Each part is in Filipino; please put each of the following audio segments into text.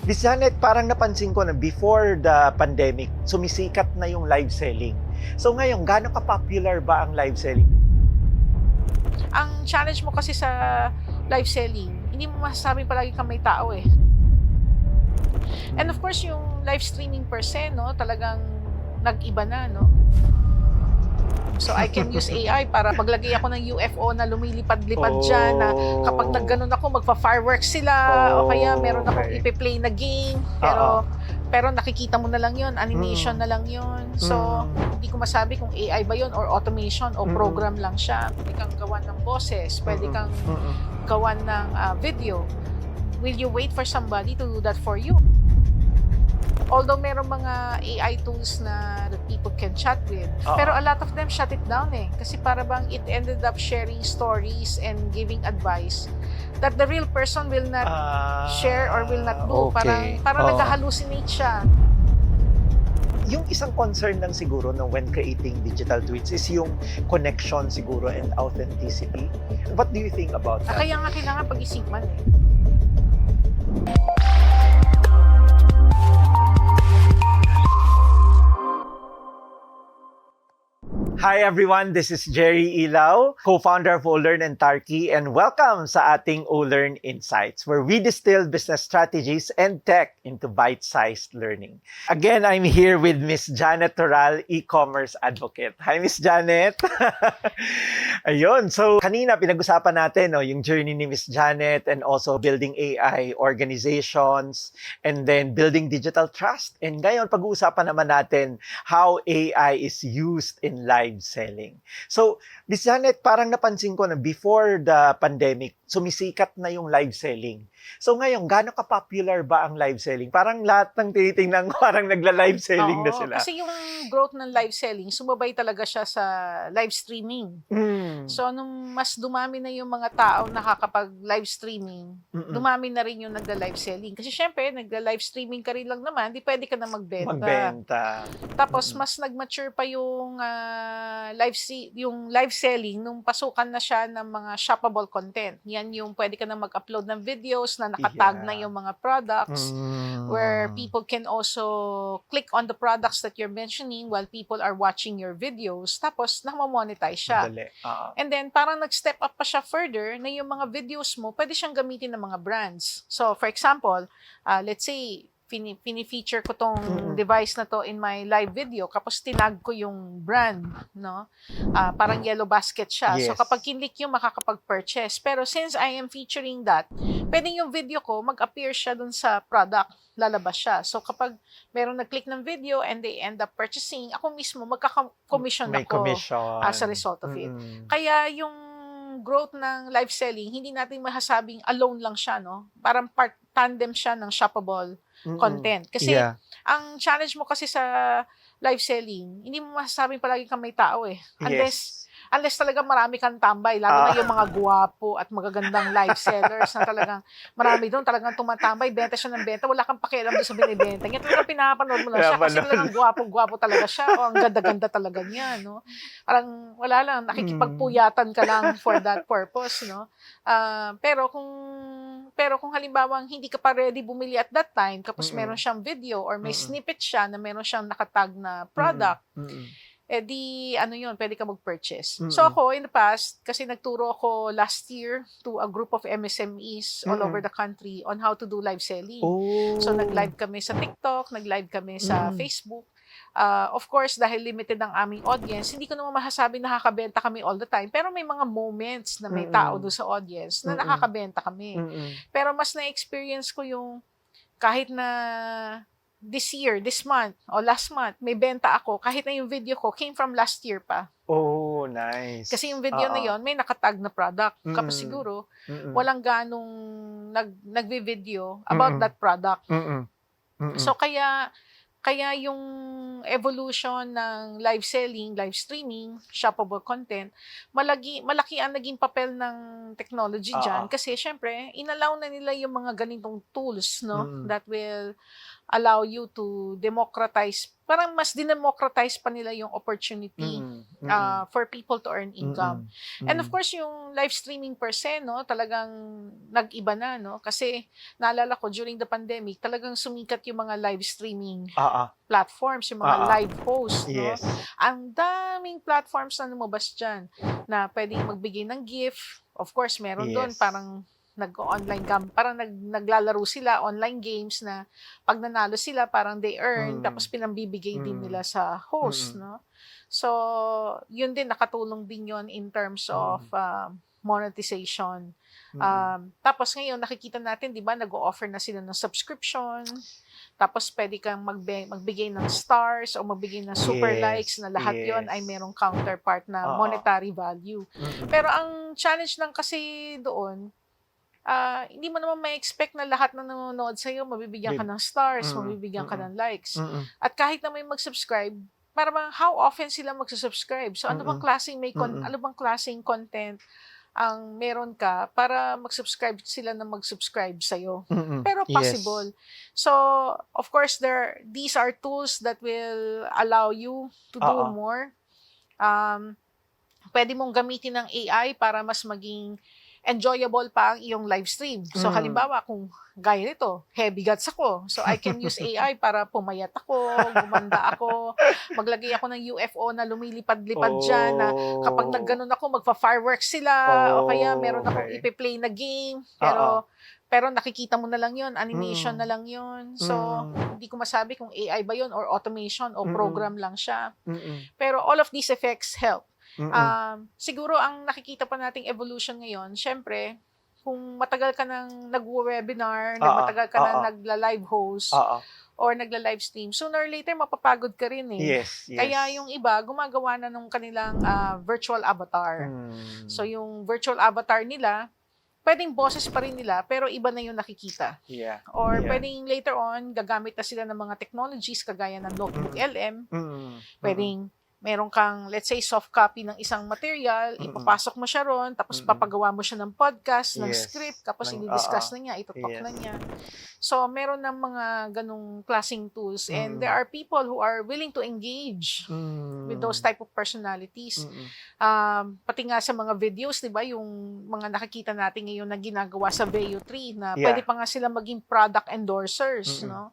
Miss Janet, parang napansin ko na before the pandemic, sumisikat na yung live selling. So ngayon, gaano ka-popular ba ang live selling? Ang challenge mo kasi sa live selling, hindi mo masasabing palagi kang may tao, eh. And of course, yung live streaming per se 'no, talagang nag-iba na 'no. So, I can use AI para maglagay ako ng UFO na lumilipad-lipad diyan na kapag nagganon ako magfa-fireworks sila o kaya meron akong Okay. ipe-play na game, Oo. pero nakikita mo na lang 'yon, animation Mm. na lang 'yon. So, hindi ko masabi kung AI ba 'yon or automation o program lang siya. Puwede kang gawan ng boses, puwede kang gawan ng, video. Will you wait for somebody to do that for you? Although merong mga AI tools na that people can chat with, Oo. pero a lot of them shut it down, eh. Kasi para bang it ended up sharing stories and giving advice that the real person will not share or will not do. Okay. Parang Oo. nagha-hallucinate siya. Yung isang concern lang siguro no, when creating digital tweets is yung connection siguro and authenticity. What do you think about that? Kaya nga kailangan pag-isipan, eh. Hi everyone, this is Jerry Ilaw, co-founder of O'Learn and Tarki, and welcome sa ating O'Learn Insights, where we distill business strategies and tech into bite-sized learning. Again, I'm here with Miss Janet Toral, e-commerce advocate. Hi Miss Janet! Ayun, so kanina pinag-usapan natin no, yung journey ni Miss Janet and also building AI organizations and then building digital trust. And ngayon, pag-uusapan naman natin how AI is used in live selling. So, Miss Janet, parang napansin ko na before the pandemic, sumisikat na yung live selling. So ngayon, gaano ka-popular ba ang live selling? Parang lahat ng tinitingnan ko, parang nagla-live selling na Oo, sila. kasi yung growth ng live selling, sumabay talaga siya sa live streaming. Mm. So, nung mas dumami na yung mga tao nakakapag-live streaming, dumami na rin yung nagla-live selling. Kasi syempre, nagla-live streaming ka rin lang naman, di pwede ka na magbenta. Magbenta. Tapos, mas nag-mature pa yung yung live selling nung pasukan na siya ng mga shoppable content. Yan yung pwede ka na mag-upload ng videos na nakatag na Yeah. yung mga products where people can also click on the products that you're mentioning while people are watching your videos. Tapos, namamonetize siya. Madali. Oo. And then, parang nag-step up pa siya further na yung mga videos mo, pwede siyang gamitin ng mga brands. So, for example, let's say, fini-feature ko tong device na to in my live video, kapos tinag ko yung brand, no? Parang yellow basket siya. So, Yes. kapag kinlik yung makakapag-purchase. Pero since I am featuring that, pwedeng yung video ko, mag-appear siya dun sa product, lalabas siya. So, kapag merong nag-click ng video and they end up purchasing, ako mismo, magkaka-commission May ako commission. as a result of it. Kaya yung growth ng live selling, hindi natin masasabing alone lang siya, no? Parang tandem siya ng shoppable content. Kasi Yeah. ang challenge mo kasi sa live selling, hindi mo masasabing palagi kang may tao, eh. Unless talaga marami kang tambay, lalo na yung mga guwapo at magagandang live sellers na talagang marami doon, talagang tumatambay, benta siya ng benta, wala kang pakialam doon sa binibenta niya. Talagang pinapanood mo lang siya kasi talagang guwapo-guwapo talaga siya o ang ganda-ganda talaga niya, no? Parang wala lang, nakikipagpuyatan ka lang for that purpose, no? Pero kung halimbawang hindi ka pa ready bumili at that time, kapos meron siyang video or may snippet siya na meron siyang nakatag na product, di ano yun, pwede ka mag-purchase. So ako, in the past, kasi nagturo ako last year to a group of MSMEs all over the country on how to do live selling. Oh. So nag-live kami sa TikTok, nag-live kami sa Facebook. Of course, dahil limited ang aming audience, hindi ko naman masasabi nakakabenta kami all the time, pero may mga moments na may tao doon sa audience na nakakabenta kami. Pero mas na-experience ko yung kahit na this month, o last month, may benta ako, kahit na yung video ko came from last year pa. Oh, nice. Kasi yung video na yon may nakatag na product. Kapag siguro, walang ganong nagvi-video about that product. So, kaya yung evolution ng live selling, live streaming, shoppable content, malaki ang naging papel ng technology dyan. Kasi syempre, inallow na nila yung mga ganitong tools, no? That will allow you to democratize parang mas dinemocratize pa nila yung opportunity for people to earn income. And of course, yung live streaming per se, no, talagang nag-iba na, no? Kasi naalala ko, during the pandemic, talagang sumikat yung mga live streaming platforms, yung mga live hosts, no? Yes. Ang daming platforms na lumabas dyan na pwedeng magbigay ng gift. Of course, meron doon parang nag-online parang naglalaro sila online games na pag nanalo sila parang they earn tapos pinambibigay din nila sa host, no? So yun din, nakatulong din yun in terms of monetization. Tapos ngayon nakikita natin, di ba, nag-o-offer na sila ng subscription, tapos pwede kang magbigay ng stars o magbigay ng super likes na lahat yon ay merong counterpart na monetary value. Pero ang challenge lang kasi doon, hindi mo naman may expect na lahat na nanonood sa'yo, mabibigyan ka ng stars, mabibigyan ka ng likes. At kahit na may mag-subscribe, para bang how often sila mag-subscribe? So ano bang klaseng content ang meron ka para mag-subscribe sila na mag-subscribe sa'yo? Pero possible. So, of course, these are tools that will allow you to do more. Pwede mong gamitin ng AI para mas maging enjoyable pa ang iyong live stream. So, halimbawa, kung gaya nito, heavy guts ako. So, I can use AI para pumayat ako, gumanda ako, maglagay ako ng UFO na lumilipad-lipad dyan, na kapag nagganon ako, magpa-fireworks sila, o kaya meron akong ipe-play na game, pero nakikita mo na lang yon, animation na lang yon. So, hindi ko masabi kung AI ba yon or automation o program lang siya. Pero all of these effects help. Siguro ang nakikita pa nating evolution ngayon, syempre, kung matagal ka nang nag-webinar, matagal ka nang nagla-live host, or nagla-live stream, sooner or later mapapagod ka rin eh. Yes. Kaya yung iba, gumagawa na nung kanilang virtual avatar. So yung virtual avatar nila, pwedeng boses pa rin nila, pero iba na yung nakikita. Or pwedeng later on, gagamit na sila ng mga technologies kagaya ng Notebook LM. Pwedeng meron kang, let's say, soft copy ng isang material, ipapasok mo siya ron, tapos papagawa mo siya ng podcast, ng script, tapos i-discuss na niya, itutalk na niya. So, meron ng mga ganong klaseng tools, and there are people who are willing to engage with those type of personalities. Pati nga sa mga videos, di ba, yung mga nakikita natin ngayon na ginagawa sa Veo 3, na pwede pa nga sila maging product endorsers, no?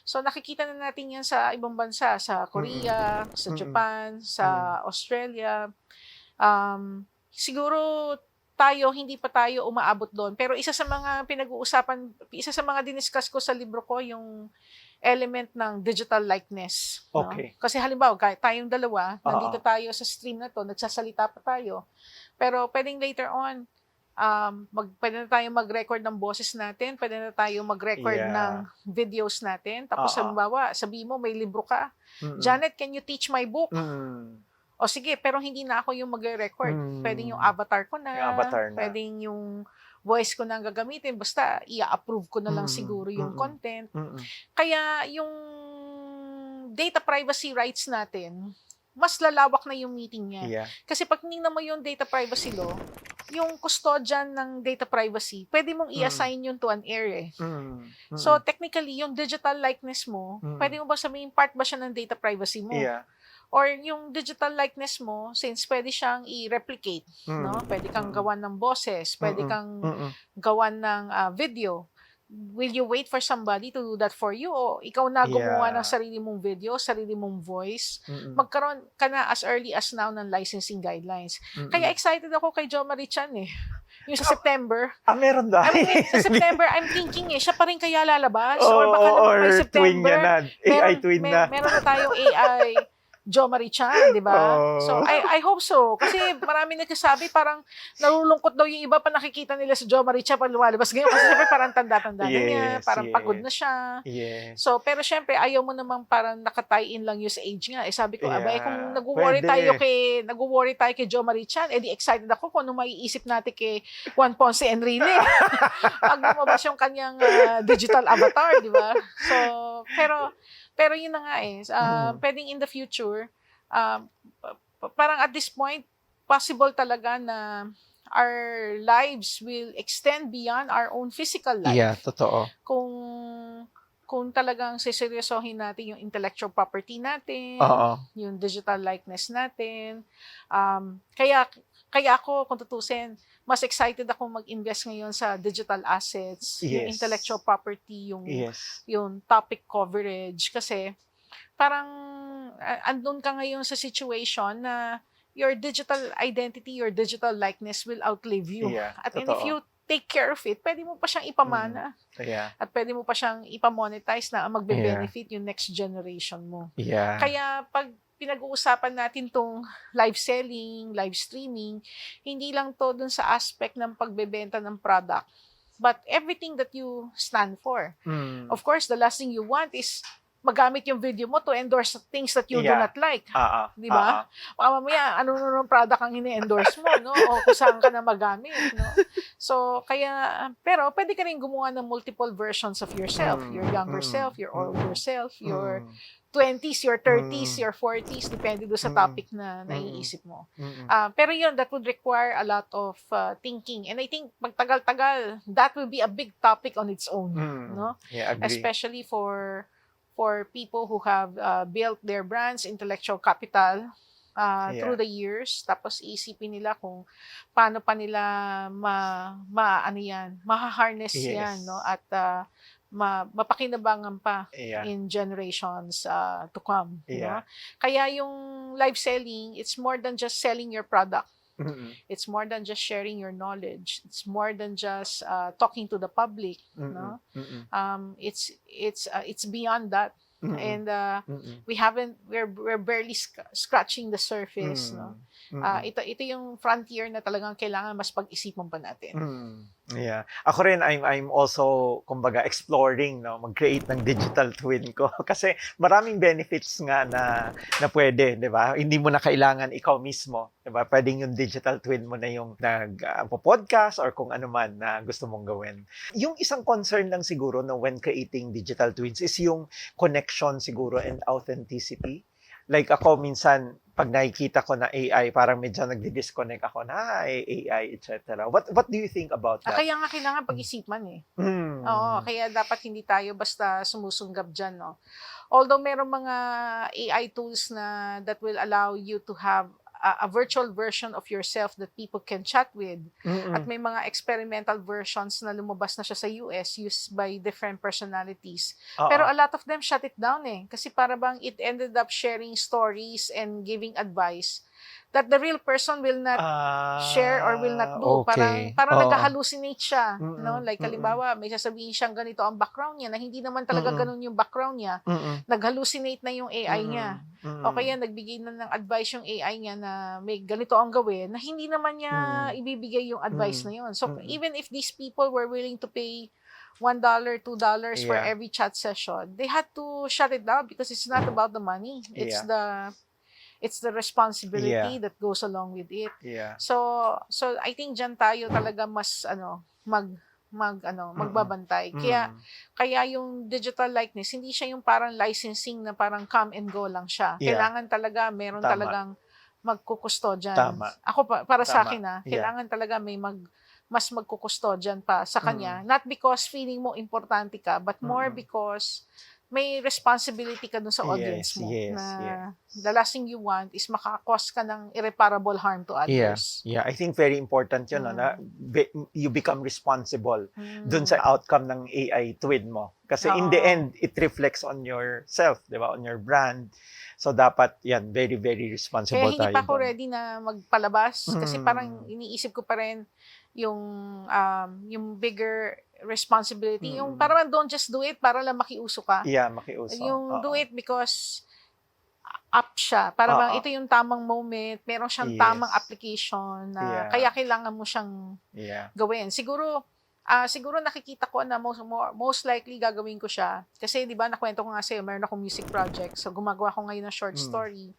So, nakikita na natin yan sa ibang bansa, sa Korea, sa Japan, sa Australia. Siguro tayo, hindi pa tayo umaabot doon. Pero isa sa mga pinag-uusapan, isa sa mga diniscuss ko sa libro ko, yung element ng digital likeness. No? Kasi halimbawa, tayong dalawa, nandito tayo sa stream na to, nagsasalita pa tayo. Pero pwedeng later on, pwede na tayo mag-record ng boses natin, pwede na tayo mag-record ng videos natin. Tapos halimbawa, sabi mo, may libro ka. Janet, can you teach my book? O sige, pero hindi na ako yung mag-record. Pwedeng yung avatar ko na, pwedeng yung voice ko na ang gagamitin. Basta, i-approve ko na lang siguro yung content. Kaya yung data privacy rights natin, mas lalawak na yung meeting niya. Kasi pag tinignan mo yung data privacy law, yung custodian ng data privacy, pwede mong i-assign yun to an area. So, technically, yung digital likeness mo, pwede mo ba sabihin part ba siya ng data privacy mo? Or yung digital likeness mo, since pwede siyang i-replicate, no? Pwede kang gawan ng boses, pwede kang gawan ng video. Will you wait for somebody to do that for you? O ikaw na gumawa ng sarili mong video, sarili mong voice? Magkaroon ka na as early as now ng licensing guidelines. Kaya excited ako kay Jo Marie Chan eh. Yung sa September. Meron ba? Sa September, I'm thinking siya pa rin kaya lalabas? Or baka naman by September, AI twin na. Meron na tayong AI Jo Marie Chan, di ba? So, I hope so. Kasi marami nagsasabi, parang nalulungkot daw yung iba pa nakikita nila sa Jo Marie Chan pag lumalabas ngayon. Kasi syempre parang tanda-tanda na niya, parang pagod na siya. So, pero syempre, ayaw mo namang parang nakatie-in lang yung sa age nga. Sabi ko, abay, kung nag-worry tayo kay Jo Marie Chan, edi excited ako kung ano maiisip natin kay Juan Ponce Enrile. Pag lumabas yung kanyang digital avatar, di ba? So, pero yun na nga eh, pwedeng in the future, parang at this point, possible talaga na our lives will extend beyond our own physical life. Totoo. Kung kung talagang seseryosohin natin yung intellectual property natin, Oo. yung digital likeness natin. Kaya ako, kung tutusin, mas excited ako mag-invest ngayon sa digital assets, yung Yes. intellectual property, Yes. yung topic coverage. Kasi parang andun ka ngayon sa situation na your digital identity, your digital likeness will outlive you. Yeah, And if totoo. you take care of it, pwede mo pa siyang ipamana. Yeah. At pwede mo pa siyang ipamonetize na magbe-benefit yung next generation mo. Yeah. Kaya pag pinag-uusapan natin tong live selling, live streaming, hindi lang to dun sa aspect ng pagbebenta ng product, but everything that you stand for. Of course, the last thing you want is magamit yung video mo to endorse things that you do not like. Di ba? Baka mamaya, ano product ang ini-endorse mo, no? O kung saan ka na magamit, no? So, pero pwede ka rin gumawa ng multiple versions of yourself. Your younger self, your older self, your 20s, your 30s, your 40s, depende doon sa topic na naiisip mo. Pero yun, that would require a lot of thinking. And I think, pagtagal-tagal, that will be a big topic on its own. No? Yeah, agree. Especially for people who have built their brands, intellectual capital, through the years. Tapos isipin nila kung paano pa nila maha-harness yan, no? At mapakinabangan pa in generations to come. No? Kaya yung live selling, it's more than just selling your product. It's more than just sharing your knowledge. It's more than just talking to the public. No? It's beyond that. And we're barely scratching the surface. No? Ito yung frontier na talagang kailangan mas pag-isipan pa natin. Yeah. Ako rin, I'm also, kumbaga, exploring, no, mag-create ng digital twin ko. Kasi maraming benefits nga na pwede, di ba? Hindi mo na kailangan ikaw mismo, di ba? Pwedeng yung digital twin mo na yung nag-podcast or kung ano man na gusto mong gawin. Yung isang concern lang siguro na when creating digital twins is yung connection siguro and authenticity. Like ako minsan, pag nakikita ko na AI, parang medyo nagdi-disconnect ako na AI, etc. What do you think about that? Kaya nga kailangan pag-isipan eh. Oo, kaya dapat hindi tayo basta sumusunggab dyan, no? Although merong mga AI tools na that will allow you to have a virtual version of yourself that people can chat with. At may mga experimental versions na lumabas na siya sa US used by different personalities. Pero a lot of them shut it down eh. Kasi para bang it ended up sharing stories and giving advice that the real person will not share or will not do. Okay. Parang nag-hallucinate siya. No? Like, halimbawa, may sasabihin siyang ganito ang background niya na hindi naman talaga ganun yung background niya. Nag-hallucinate na yung AI niya. O kaya nagbigay na ng advice yung AI niya na may ganito ang gawin na hindi naman niya ibibigay yung advice na yun. So, even if these people were willing to pay $1, $2 for every chat session, they had to shut it down because it's not about the money. It's the responsibility that goes along with it. So I think diyan tayo talaga mas magbabantay. Kaya yung digital likeness, hindi siya yung parang licensing na parang come and go lang siya. Kailangan talaga meron talagang magkukustodyan. Ako para sa akin kailangan talaga may mas magkukustodyan pa sa kanya. Not because feeling mo importante ka, but more because may responsibility ka dun sa audience mo na the last thing you want is makakos ka ng irreparable harm to others. Yeah, I think very important yun, na you become responsible dun sa outcome ng AI twin mo. Kasi in the end, it reflects on yourself, di ba? On your brand. So, dapat yan, very, very responsible tayo. Kaya hindi pa ako ready na magpalabas kasi parang iniisip ko pa rin yung bigger responsibility. Yung parang don't just do it para lang makiuso ka. Yeah, makiuso. Yung do it because up siya. Para bang ito yung tamang moment, meron siyang tamang application na kaya kailangan mo siyang gawin. Siguro nakikita ko na most likely gagawin ko siya. Kasi di ba nakwento ko nga sa'yo, meron akong music project. So gumagawa ko ngayon ng short story.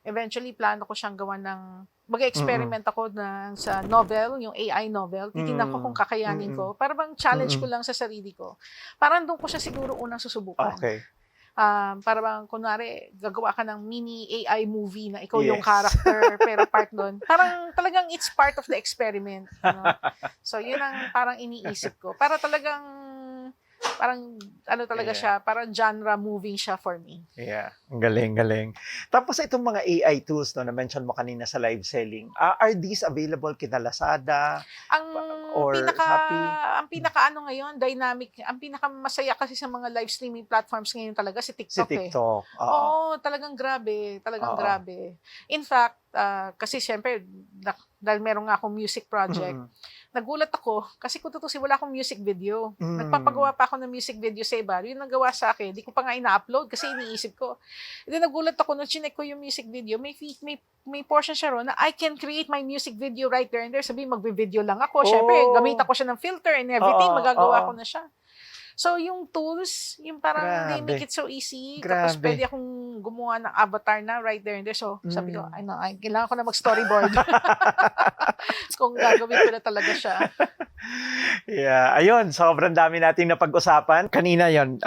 Eventually, plano ko siyang gawa ng mag-experiment ako sa novel, yung AI novel. Titingnan ko kung kakayanin ko. Para bang challenge ko lang sa sarili ko. Parang doon ko siya siguro unang susubukan. Okay. Para bang, kunwari, gagawa ka ng mini AI movie na ikaw yung character, pero part doon. Parang talagang it's part of the experiment. So, yun ang parang iniisip ko. Para talagang parang ano talaga Yeah. siya, parang genre moving siya for me. Yeah, ang galing. Tapos itong mga AI tools no, na-mention mo kanina sa live selling, are these available kina Lazada Ang or pinaka Shopee? ang pinaka ano ngayon, dynamic, ang pinakamasaya kasi sa mga live streaming platforms ngayon talaga si Si TikTok eh. TikTok. Oo. Oo, talagang grabe, talagang Oo. grabe. In fact, kasi siyempre dahil meron nga akong music project, Mm. nagulat ako kasi kung tutusin wala akong music video. Mm. Nagpapagawa pa ako ng music video sa iba. Yung nagawa sa akin, di ko pa nga ina-upload kasi iniisip ko. And then nagulat ako nung chinek ko yung music video, may portion siya ron na I can create my music video right there and there. Sabi, magbe-video lang ako. Siyempre, Oh. gamit ako siya ng filter and everything. Oo, Magagawa oo. ko na siya. So, yung tools, yung parang they make Grabe. it so easy. Tapos Grabe. pwede akong gumawa ng avatar na right there and there. So, sabi ko, Mm. kailangan ko na mag-storyboard. Kung gagawin ko na talaga siya. Yeah, ayun, sobrang dami nating napag-usapan. Kanina yon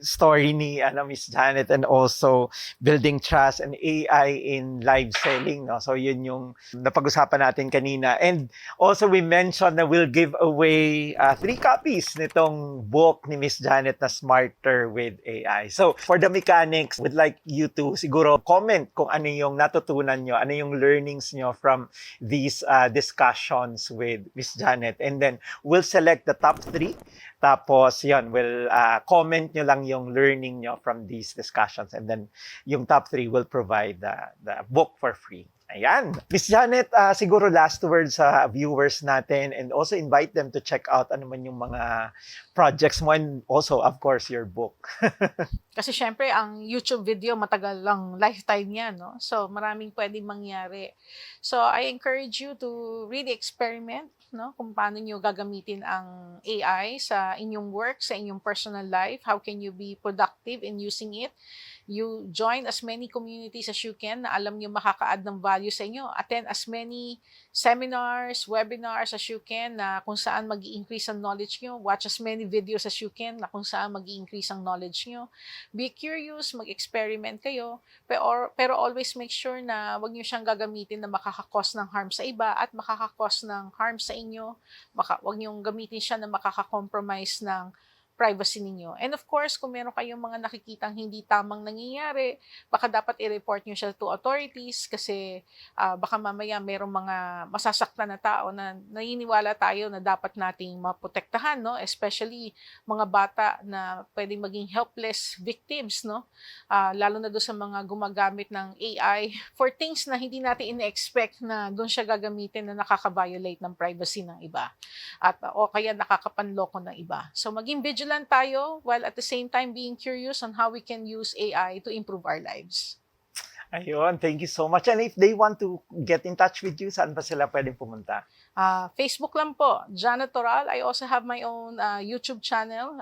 story ni Miss Janet and also building trust and AI in live selling, no? So yun yung napag-usapan natin kanina. And also we mentioned na we'll give away 3 copies nitong book ni Miss Janet na Smarter with AI. So for the mechanics, we'd like you to siguro comment kung ano yung natutunan nyo, ano yung learnings nyo from these discussions with Miss Janet. And then we'll select the top 3. Tapos, yun, we'll comment nyo lang yung learning nyo from these discussions. And then, yung top 3 will provide the book for free. Ayan. Miss Janet, siguro last words sa viewers natin and also invite them to check out ano man yung mga projects mo and also, of course, your book. Kasi syempre, ang YouTube video, matagal lang lifetime yan, no? So, maraming pwedeng mangyari. So, I encourage you to really experiment, no? Kung paano nyo gagamitin ang AI sa inyong work, sa inyong personal life. How can you be productive in using it? You join as many communities as you can na alam nyo makaka-add ng value sa inyo. Attend as many seminars, webinars as you can na kung saan mag-i-increase ang knowledge nyo. Watch as many videos as you can na kung saan mag-i-increase ang knowledge nyo. Be curious, mag-experiment kayo, pero always make sure na wag nyo siyang gagamitin na makakakos ng harm sa iba at makakakos ng harm sa inyo. Wag nyo gamitin siya na makaka-compromise ng privacy ninyo. And of course, kung meron kayong mga nakikitang hindi tamang nangyayari, baka dapat i-report nyo siya to authorities kasi baka mamaya merong mga masasaktan na tao na naniniwala tayo na dapat nating maprotektahan, no? Especially mga bata na pwedeng maging helpless victims, no? Lalo na doon sa mga gumagamit ng AI for things na hindi natin ina-expect na doon siya gagamitin na nakaka-violate ng privacy ng iba at o kaya nakakapanloko ng iba. So maging vigilant tayo while at the same time being curious on how we can use AI to improve our lives. Ayun, thank you so much. And if they want to get in touch with you, saan ba sila pwedeng pumunta? Facebook lang po, Janet Toral. I also have my own YouTube channel,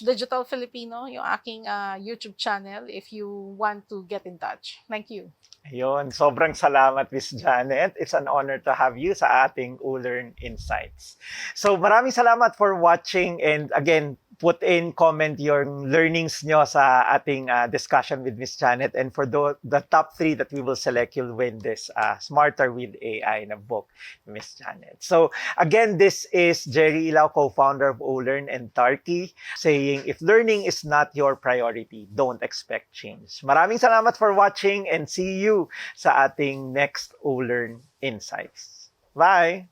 /Digital Filipino, yung aking YouTube channel if you want to get in touch. Thank you. Ayun, sobrang salamat, Miss Janet. It's an honor to have you sa ating Ulearn Insights. So maraming salamat for watching and again, put in comment your learnings nyo sa ating discussion with Miss Janet. And for the top 3 that we will select, you'll win this Smarter with AI na book, Miss Janet. So again, this is Jerry Ilao, co-founder of Ulearn and Tarky, saying if learning is not your priority, don't expect change. Maraming salamat for watching and see you sa ating next Ulearn Insights. Bye!